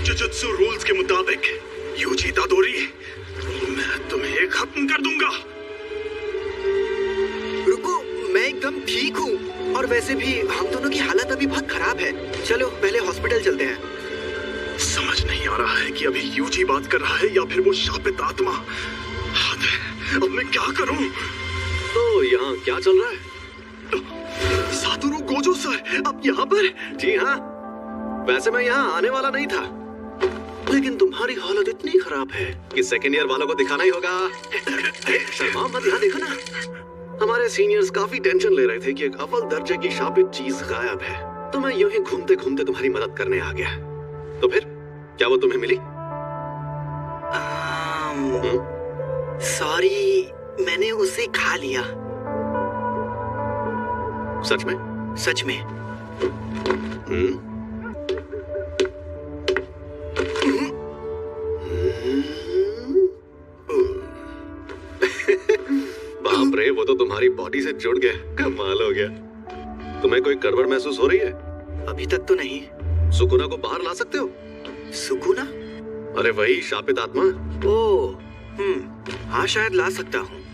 Jujutsu rules के मुताबिक UG इतादोरी, मैं तुम्हें खत्म कर दूंगा। रुको, मैं एकदम ठीक हूँ और वैसे भी हम दोनों की हालत अभी बहुत खराब है। चलो पहले हॉस्पिटल चलते हैं। समझ नहीं आ रहा है कि अभी यूजी बात कर रहा है या फिर वो शापित आत्मा। हाथ है, अब मैं क्या करूं? तो यहाँ क्या चल रहा है? सातोरू गोजो सर, आप यहाँ पर? जी हाँ, वैसे मैं यहाँ आने वाला नहीं था, लेकिन तुम्हारी हालत इतनी खराब है कि सेकेंड ईयर वालों को दिखाना ही होगा। शर्मा मत, यहाँ देखो ना। हमारे सीनियर्स काफी टेंशन ले रहे थे कि एक अव्वल दर्जे की शापित चीज गायब है, तो मैं यूं ही घूमते घूमते तुम्हारी मदद करने आ गया। तो फिर क्या वो तुम्हें मिली? सॉरी, मैंने उसे खा लिया। सच में? सच में। बाप रे, वो तो तुम्हारी बॉडी से जुड़ गया। कमाल हो गया। तुम्हें कोई गड़बड़ महसूस हो रही है? अभी तक तो नहीं। सुकुना को बाहर ला सकते हो? सुकुना? अरे वही शापित आत्मा। ओह, हाँ शायद ला सकता हूँ।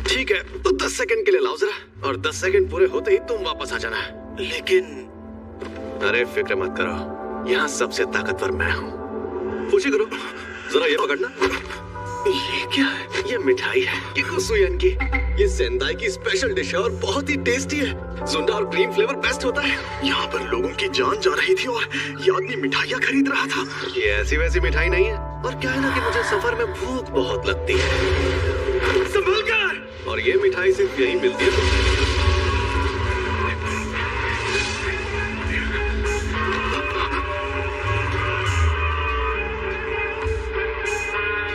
ठीक है, तो 10 सेकंड के लिए लाओ जरा, और 10 सेकंड पूरे होते ही तुम वापस आ जाना। लेकिन अरे फिक्र मत करो, यहाँ सबसे ताकतवर मैं हूँ। खुशी करो, जरा ये पकड़ना। ये क्या है? ये मिठाई है, ये कुसुयन की। ये सेंदाई की स्पेशल डिश है और बहुत ही टेस्टी है। जुंडा और क्रीम फ्लेवर बेस्ट होता है। यहाँ पर लोगों की जान जा रही थी और ये आदमी मिठाइयाँ खरीद रहा था। ये ऐसी वैसी मिठाई नहीं है, और क्या है ना कि मुझे सफर में भूख बहुत लगती है। संभल कर! और ये मिठाई सिर्फ यही मिलती है।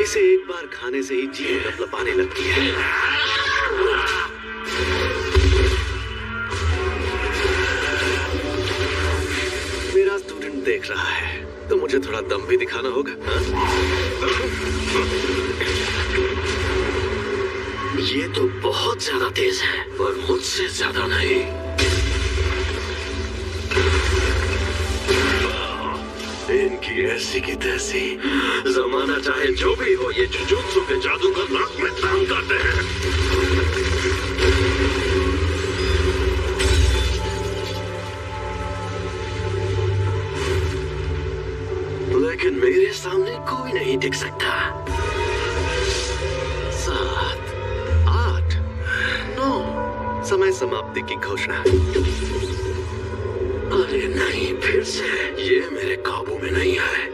इसे एक बार खाने से ही जीभ लपलपाने लगती है। मेरा स्टूडेंट देख रहा है, तो मुझे थोड़ा दम भी दिखाना होगा। ये तो बहुत ज्यादा तेज है, पर मुझसे ज्यादा नहीं। इनकी ऐसी की तैसी। जमाना चाहे जो भी हो, ये जुजुत्सु के जादूगर नाक में दाम करते हैं। लेकिन मेरे सामने कोई नहीं टिक सकता। 7, 8, 9, समय समाप्ति की घोषणा। अरे नहीं, फिर से ये मेरे काबू में नहीं है।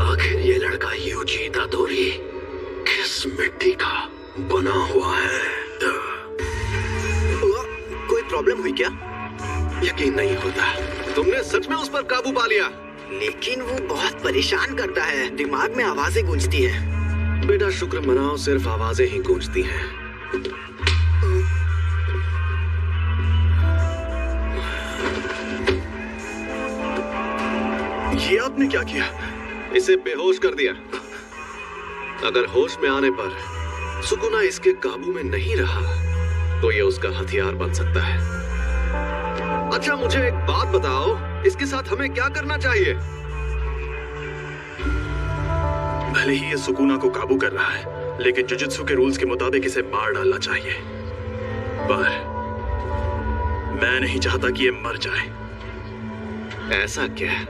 आखिर ये लड़का यूजी इतादोरी किस मिट्टी का बना हुआ है? कोई प्रॉब्लम हुई क्या? यकीन नहीं होता, तुमने सच में उस पर काबू पा लिया। लेकिन वो बहुत परेशान करता है, दिमाग में आवाजें गूंजती है। बेटा शुक्र मनाओ, सिर्फ आवाजें ही गूंजती हैं। ये आपने क्या किया? इसे बेहोश कर दिया। अगर होश में आने पर सुकुना इसके काबू में नहीं रहा, तो ये उसका हथियार बन सकता है। अच्छा मुझे एक बात बताओ, इसके साथ हमें क्या करना चाहिए? भले ही ये सुकुना को काबू कर रहा है, लेकिन जुजुत्सु के रूल्स के मुताबिक इसे मार डालना चाहिए। पर मैं नहीं चाहता कि ये मर जाए। ऐसा क्या?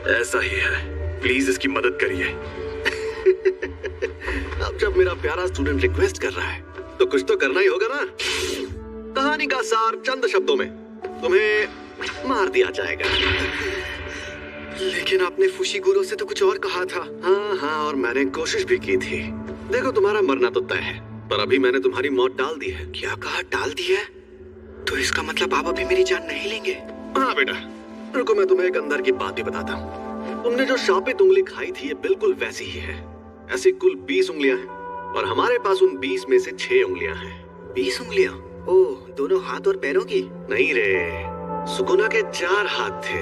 ऐसा ही है, प्लीज इसकी मदद करिए। अब जब मेरा प्यारा स्टूडेंट रिक्वेस्ट कर रहा है, तो कुछ तो करना ही होगा ना। कहानी का सार चंद शब्दों में, तुम्हें मार दिया जाएगा। लेकिन आपने फुशिगुरो से तो कुछ और कहा था। हाँ, और मैंने कोशिश भी की थी। देखो तुम्हारा मरना तो तय है, पर अभी मैंने तुम्हारी मौत टाल दी है। क्या कहा, टाल दी है? तो इसका मतलब आप अभी मेरी जान नहीं लेंगे? हाँ बेटा, रुको मैं तुम्हें एक अंदर की बात भी बताता हूँ। तुमने जो शापित उंगली खाई थी, ये बिल्कुल वैसी ही है। ऐसी कुल 20 उंगलियां हैं, और हमारे पास उन 20 में से 6 उंगलियां हैं। 20 उंगलियां? ओह, दोनों हाथ और पैरों की? नहीं रे, सुकुना के 4 हाथ थे।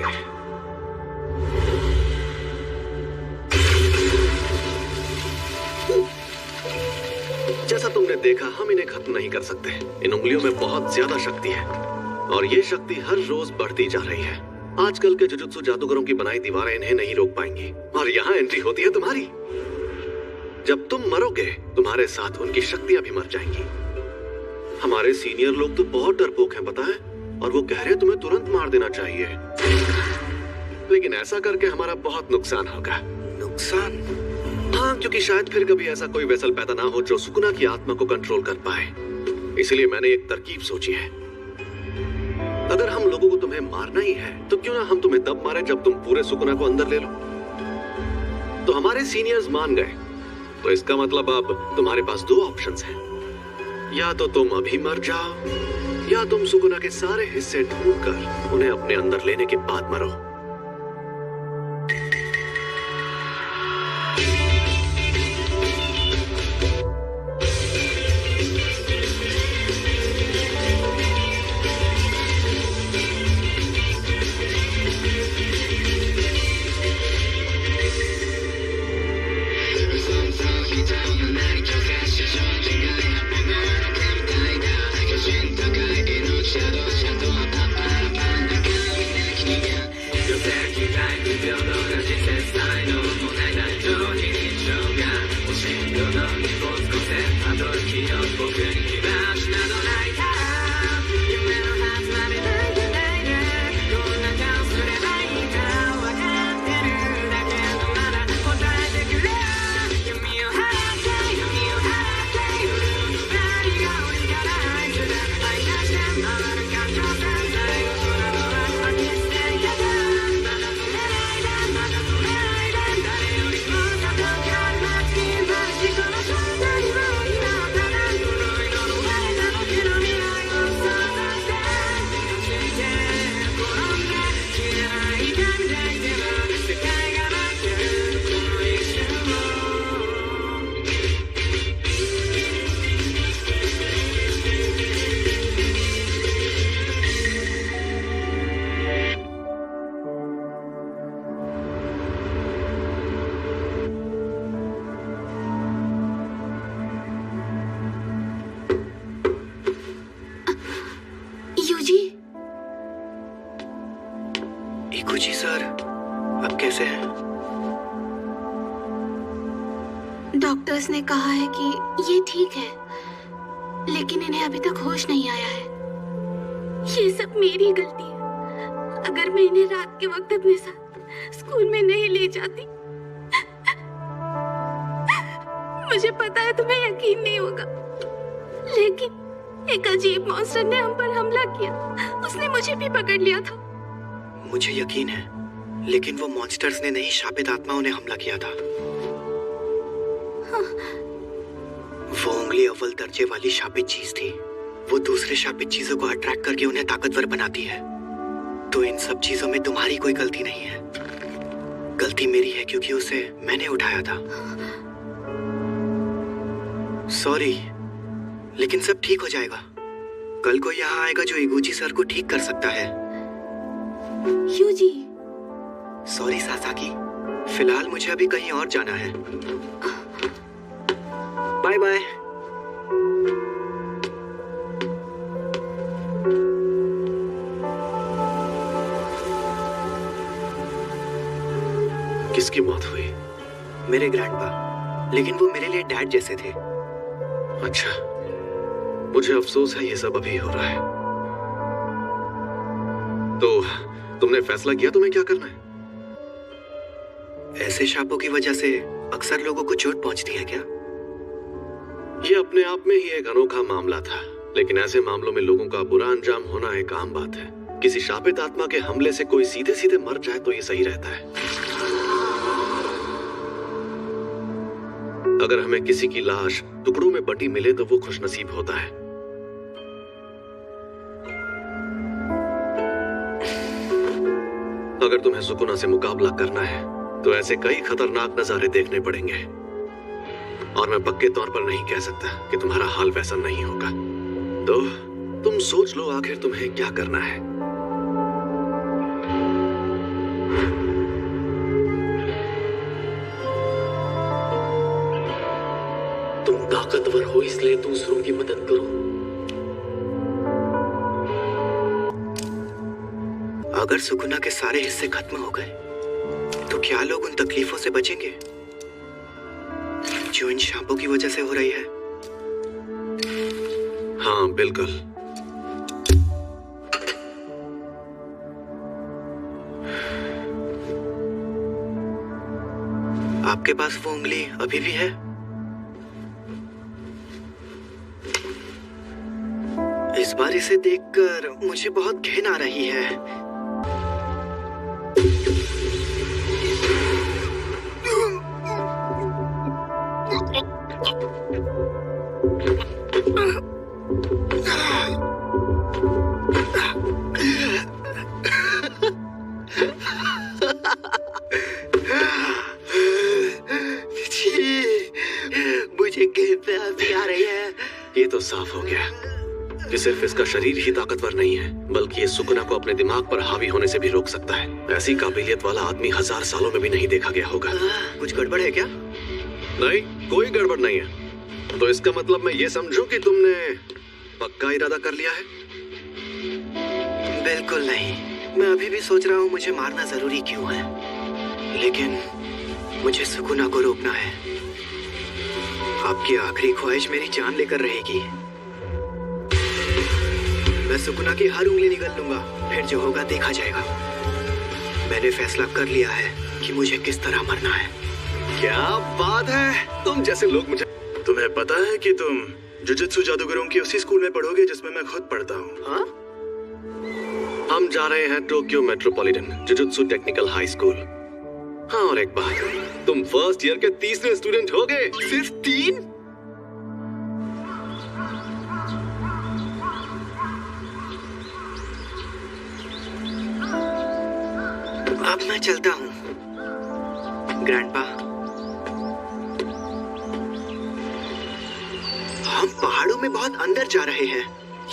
जैसा तुमने देखा, हम इन्हें खत्म नहीं कर सकते। इन उंगलियों में बहुत ज्यादा शक्ति है, और ये शक्ति हर रोज बढ़ती जा रही है। आजकल के जुजुत्सु जादूगरों की बनाई दीवारें इन्हें नहीं रोक पाएंगी, और और यहाँ एंट्री होती है तुम्हारी। जब तुम मरोगे तुम्हारे साथ उनकी शक्तियां भी मर जाएंगी। हमारे सीनियर लोग तो बहुत डरपोक हैं पता है, और वो कह रहे हैं तुम्हें तुरंत मार देना चाहिए, लेकिन ऐसा करके हमारा बहुत नुकसान होगा। नुकसान? हाँ, क्योंकि शायद फिर कभी ऐसा कोई वेसल पैदा ना हो जो सुकुना की आत्मा को कंट्रोल कर पाए। इसलिए मैंने एक तरकीब सोची है। अगर हम लोगों को तुम्हें मारना ही है तो क्यों ना हम तुम्हें तब मारे जब तुम पूरे सुकुना को अंदर ले लो। तो हमारे सीनियर्स मान गए, तो इसका मतलब अब तुम्हारे पास दो ऑप्शंस हैं। या तो तुम अभी मर जाओ, या तुम सुकुना के सारे हिस्से ढूंढकर उन्हें अपने अंदर लेने के बाद मरो। इकुची सर, अब कैसे हैं? डॉक्टर्स ने कहा है कि ये ठीक है, लेकिन इन्हें अभी तक होश नहीं आया है। ये सब मेरी गलती है। अगर मैं इन्हें रात के वक्त अपने साथ स्कूल में नहीं ले जाती। मुझे पता है तुम्हें यकीन नहीं होगा, लेकिन एक अजीब मॉन्स्टर ने हम पर हमला किया। उसने मुझे भी पकड़ लिया था। मुझे यकीन है, लेकिन वो मॉन्स्टर्स ने नहीं, शापित आत्माओं ने हमला किया था। वो उंगली अव्वल दर्जे वाली शापित चीज थी। वो दूसरे शापित चीजों को अट्रैक्ट करके उन्हें ताकतवर बनाती है। तो इन सब चीजों में तुम्हारी कोई गलती नहीं है। गलती मेरी है क्योंकि उसे मैंने उठाया था। सॉरी, लेकिन सब ठीक हो जाएगा। कल को यहाँ आएगा जो इगुची सर को ठीक कर सकता है। यूजी। सॉरी सासाकी, फिलहाल मुझे अभी कहीं और जाना है। Bye bye. किसकी मौत हुई? मेरे ग्रैंडपा, लेकिन वो मेरे लिए डैड जैसे थे। अच्छा, मुझे अफसोस है ये सब अभी हो रहा है। तो तुमने फैसला किया तुम्हें क्या करना है? ऐसे शापों की वजह से अक्सर लोगों को चोट पहुंचती है क्या? ये अपने आप में ही एक अनोखा मामला था, लेकिन ऐसे मामलों में लोगों का बुरा अंजाम होना एक आम बात है। किसी शापित आत्मा के हमले से कोई सीधे सीधे मर जाए तो ये सही रहता है। अगर हमें किसी की लाश टुकड़ों में बटी मिले तो वो खुशनसीब होता है। अगर तुम्हें सुकुना से मुकाबला करना है तो ऐसे कई खतरनाक नजारे देखने पड़ेंगे, और मैं पक्के तौर पर नहीं कह सकता कि तुम्हारा हाल वैसा नहीं होगा। तो तुम सोच लो आखिर तुम्हें क्या करना है। तुम ताकतवर हो इसलिए दूसरों की मदद करो। अगर सुकुना के सारे हिस्से खत्म हो गए तो क्या लोग उन तकलीफों से बचेंगे जो इन शापों की वजह से हो रही है? हाँ बिल्कुल। आपके पास वो उंगली अभी भी है? इस बार इसे देखकर मुझे बहुत घिन आ रही है। मुझे घिन भी आ रही है। ये तो साफ हो गया कि सिर्फ इसका शरीर ही ताकतवर नहीं है, बल्कि ये सुकुना को अपने दिमाग पर हावी होने से भी रोक सकता है। ऐसी काबिलियत वाला आदमी 1000 सालों में भी नहीं देखा गया होगा। कुछ गड़बड़ है क्या? नहीं, कोई गड़बड़ नहीं है। तो इसका मतलब मैं ये समझूं कि तुमने पक्का इरादा कर लिया है? बिल्कुल नहीं। मैं अभी भी सोच रहा हूँ मुझे मारना जरूरी क्यों है, लेकिन मुझे सुकुना को रोकना है। आपकी आखिरी ख्वाहिश मेरी जान लेकर रहेगी। मैं सुकुना की हर उंगली निगल लूंगा, फिर जो होगा देखा जाएगा। मैंने फैसला कर लिया है कि मुझे किस तरह मरना है। क्या बात है, तुम जैसे लोग मुझे। तुम्हें पता है कि तुम जुजुत्सु जादूगरों की उसी स्कूल में पढ़ोगे जिसमें मैं खुद पढ़ता हूँ। हाँ? हम जा रहे हैं Tokyo metropolitan jujutsu technical high school. हाँ, और एक बात, तुम फर्स्ट ईयर के 3रे स्टूडेंट हो गए। सिर्फ 3? अब मैं चलता हूँ ग्रैंडपा। हम पहाड़ों में बहुत अंदर जा रहे हैं।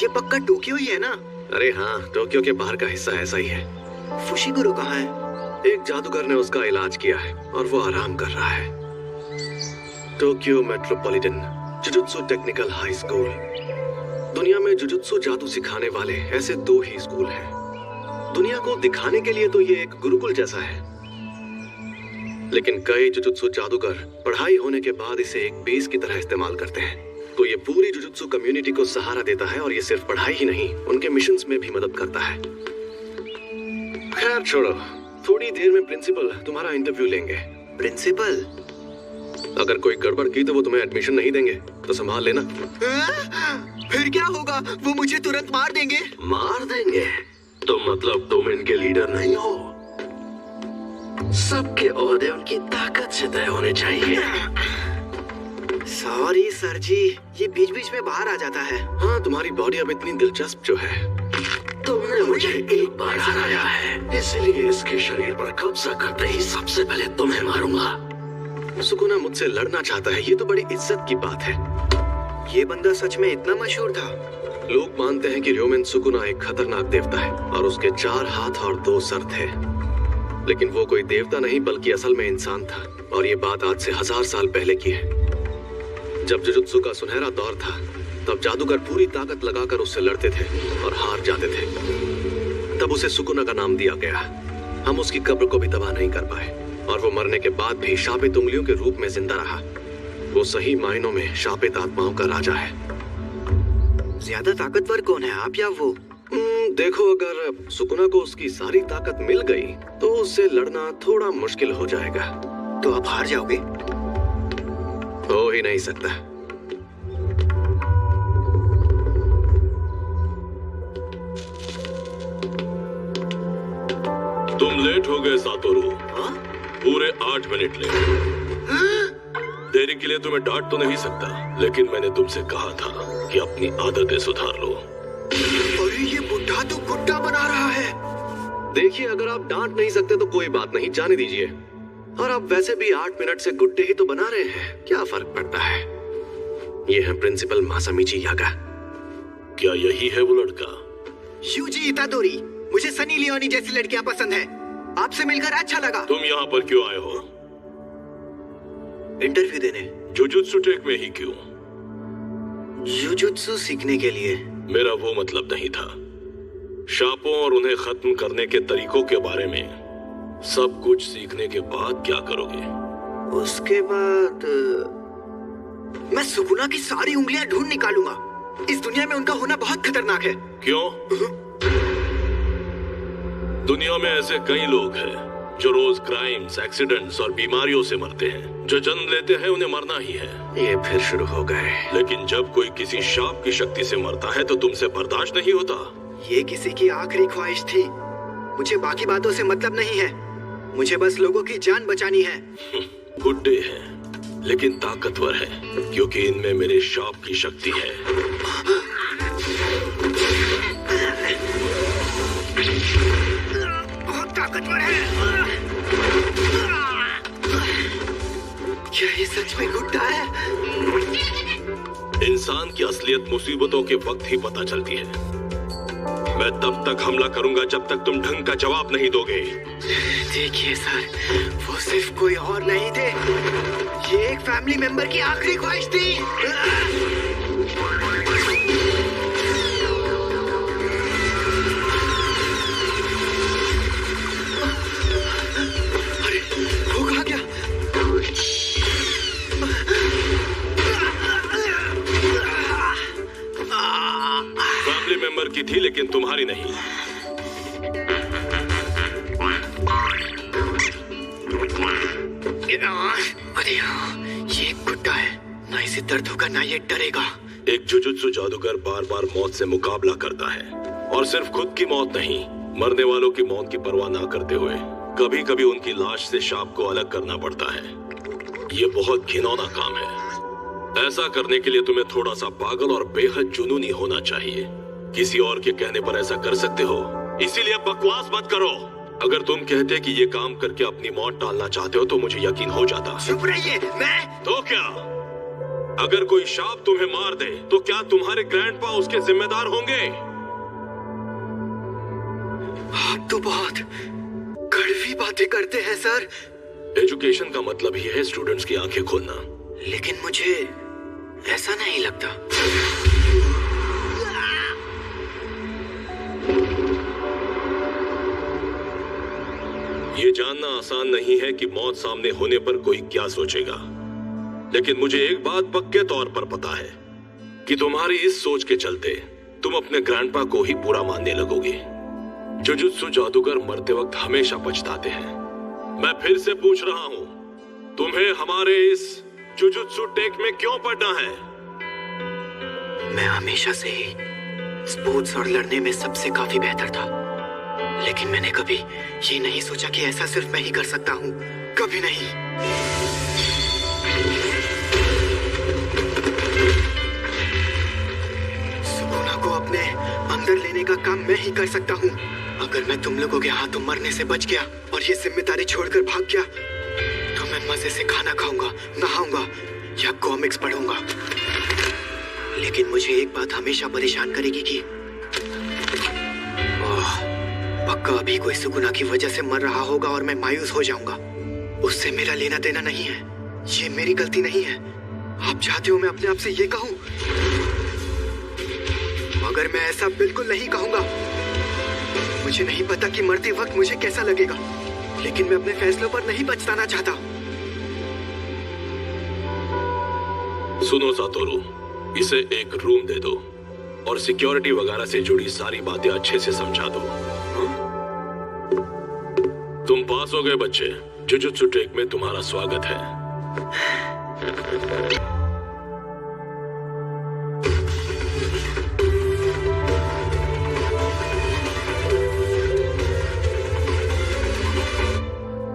ये पक्का टोक्यो ही है ना? अरे हाँ, टोक्यो के बाहर का हिस्सा ऐसा ही है। फुशिगुरु कहाँ है? एक जादूगर ने उसका इलाज किया है और वो आराम कर रहा है। Tokyo metropolitan jujutsu technical high school. दुनिया में जुजुत्सु जादू सिखाने वाले ऐसे 2 ही स्कूल हैं। दुनिया को दिखाने के लिए तो ये एक गुरुकुल जैसा है, लेकिन कई जुजुत्सु जादूगर पढ़ाई होने के बाद इसे एक बेस की तरह इस्तेमाल करते हैं। तो ये पूरी जुजुत्सु कम्युनिटी को सहारा देता है, और ये सिर्फ पढ़ाई ही नहीं, उनके मिशंस में भी मदद करता है। खैर छोड़ो, थोड़ी देर में प्रिंसिपल तुम्हारा इंटरव्यू लेंगे। प्रिंसिपल? अगर कोई गड़बड़ की तो वो तुम्हें एडमिशन नहीं देंगे, तो संभाल लेना। फिर क्या होगा? वो मुझे तुरंत मार देंगे। मार देंगे? तो मतलब तुम इनके लीडर नहीं हो। सबके ओहदे उनकी ताकत से तय होने चाहिए। सॉरी सर जी, ये बीच बीच में बाहर आ जाता है। हाँ, तुम्हारी बॉडी अब इतनी दिलचस्प जो है। तुमने मुझे एक बार हराया है, इसलिए इसके शरीर पर कब्जा करते ही सबसे पहले तुम्हें मारूंगा। सुकुना मुझसे लड़ना चाहता है, ये तो बड़ी इज्जत की बात है। ये बंदा सच में इतना मशहूर था? लोग मानते हैं कि र्योमेन सुकुना एक खतरनाक देवता है और उसके 4 हाथ और 2 सर थे, लेकिन वो कोई देवता नहीं बल्कि असल में इंसान था। और ये बात आज से 1000 साल पहले की है। जब जुजुत्सु का सुनहरा दौर था, तब जादूगर पूरी ताकत लगाकर उससे लड़ते थे और हार जाते थे। तब उसे सुकुना का नाम दिया गया। हम उसकी कब्र को भी तबाह नहीं कर पाए, और वो मरने के बाद भी शापित उंगलियों के रूप में जिंदा रहा। वो सही मायनों में शापित आत्माओं का राजा है। ज्यादा ताकतवर कौन है, आप या वो? देखो, अगर सुकुना को उसकी सारी ताकत मिल गई तो उससे लड़ना थोड़ा मुश्किल हो जाएगा। तो आप हार जाओगे? हो ही नहीं सकता। तुम लेट हो गए सातोरू। पूरे 8 मिनट लेट। देरी के लिए तुम्हें डांट तो नहीं सकता, लेकिन मैंने तुमसे कहा था कि अपनी आदतें सुधार लो। अरे ये बुढ़ा तो गुड्डा बना रहा है। देखिए, अगर आप डांट नहीं सकते तो कोई बात नहीं, जाने दीजिए। और आप वैसे भी 8 मिनट से गुड्डे ही तो बना रहे हैं, क्या फर्क पड़ता है। ये है प्रिंसिपल मासामिची यागा। क्या यही है वो लड़का? यूजी इतादोरी। मुझे सनी लियोनी जैसी लड़कियां पसंद है। आपसे मिलकर अच्छा लगा। तुम यहाँ पर क्यों आए हो? इंटरव्यू देने। जुजुत्सु टेक में ही क्यों? जुजुत्सु सीखने के लिए। मेरा वो मतलब नहीं था। शापों और उन्हें खत्म करने के तरीकों के बारे में सब कुछ सीखने के बाद क्या करोगे? उसके बाद मैं सुकुना की सारी उंगलियां ढूंढ निकालूंगा। इस दुनिया में उनका होना बहुत खतरनाक है। क्यों? दुनिया में ऐसे कई लोग हैं जो रोज क्राइम्स, एक्सीडेंट्स और बीमारियों से मरते हैं। जो जन्म लेते हैं उन्हें मरना ही है। ये फिर शुरू हो गए। लेकिन जब कोई किसी शाप की शक्ति से मरता है तो तुमसे बर्दाश्त नहीं होता। ये किसी की आखिरी ख्वाहिश थी। मुझे बाकी बातों से मतलब नहीं है। मुझे बस लोगों की जान बचानी है। गुड्डे हैं लेकिन ताकतवर है, क्योंकि इनमें मेरे शाप की शक्ति है। बहुत ताकतवर है। क्या ये सच में गुड्डा है? इंसान की असलियत मुसीबतों के वक्त ही पता चलती है। मैं तब तक हमला करूंगा जब तक तुम ढंग का जवाब नहीं दोगे। देखिए सर, वो सिर्फ कोई और नहीं थे। ये एक फैमिली मेंबर की आखिरी ख्वाहिश थी। अरे, वो कहाँ गया? फैमिली मेंबर की थी लेकिन तुम्हारी नहीं। अरे हाँ, ये गुड्डा है। ना इसे दर्द होगा ना ये डरेगा। एक जुजुत्सु जादूगर बार बार मौत से मुकाबला करता है, और सिर्फ खुद की मौत नहीं, मरने वालों की मौत की परवाह ना करते हुए कभी कभी उनकी लाश से शाप को अलग करना पड़ता है। ये बहुत घिनौना काम है। ऐसा करने के लिए तुम्हें थोड़ा सा पागल और बेहद जुनूनी होना चाहिए। किसी और के कहने पर ऐसा कर सकते हो, इसीलिए बकवास मत करो। अगर तुम कहते कि ये काम करके अपनी मौत टालना चाहते हो तो मुझे यकीन हो जाता। चुप रहिए। मैं तो क्या? अगर कोई शाप तुम्हें मार दे तो क्या तुम्हारे ग्रैंडपा उसके जिम्मेदार होंगे? आप तो बहुत कड़वी बातें करते हैं सर। एजुकेशन का मतलब ही है स्टूडेंट्स की आंखें खोलना। लेकिन मुझे ऐसा नहीं लगता। ये जानना आसान नहीं है कि मौत सामने होने पर कोई क्या सोचेगा, लेकिन मुझे एक बात पक्के तौर पर पता है कि तुम्हारी इस सोच के चलते तुम अपने ग्रैंडपा को ही बुरा मानने लगोगे। जुजुत्सु जादूगर मरते वक्त हमेशा पछताते हैं। मैं फिर से पूछ रहा हूं, तुम्हें हमारे इस जुजुत्सु टेक में क्यों पढ़ना है? मैं हमेशा से ही स्पोर्ट्स और लड़ने में सबसे काफी बेहतर था, लेकिन मैंने कभी ये नहीं सोचा कि ऐसा सिर्फ मैं ही कर सकता हूँ। कभी नहीं। सुकुना को अपने अंदर लेने का काम मैं ही कर सकता हूँ। अगर मैं तुम लोगों के हाथों मरने से बच गया और ये जिम्मेदारी छोड़कर भाग गया तो मैं मजे से खाना खाऊंगा, नहाऊंगा या कॉमिक्स पढ़ूंगा। लेकिन मुझे एक बात हमेशा परेशान करेगी कि पक्का अभी कोई सुकुना की वजह से मर रहा होगा और मैं मायूस हो जाऊंगा। उससे मेरा लेना देना नहीं है। ये मेरी गलती नहीं है। आप चाहते हो मैं अपने आप से ये कहूं, मगर मैं ऐसा बिल्कुल नहीं कहूंगा। मुझे नहीं पता कि मरते वक्त मुझे कैसा लगेगा, लेकिन मैं अपने फैसलों पर नहीं पछताना चाहता। सुनो सातोरू, इसे एक रूम दे दो और सिक्योरिटी वगैरह से जुड़ी सारी बातें अच्छे से समझा दो। तुम पास हो गए बच्चे। जुजुत्सु टेक में तुम्हारा स्वागत है।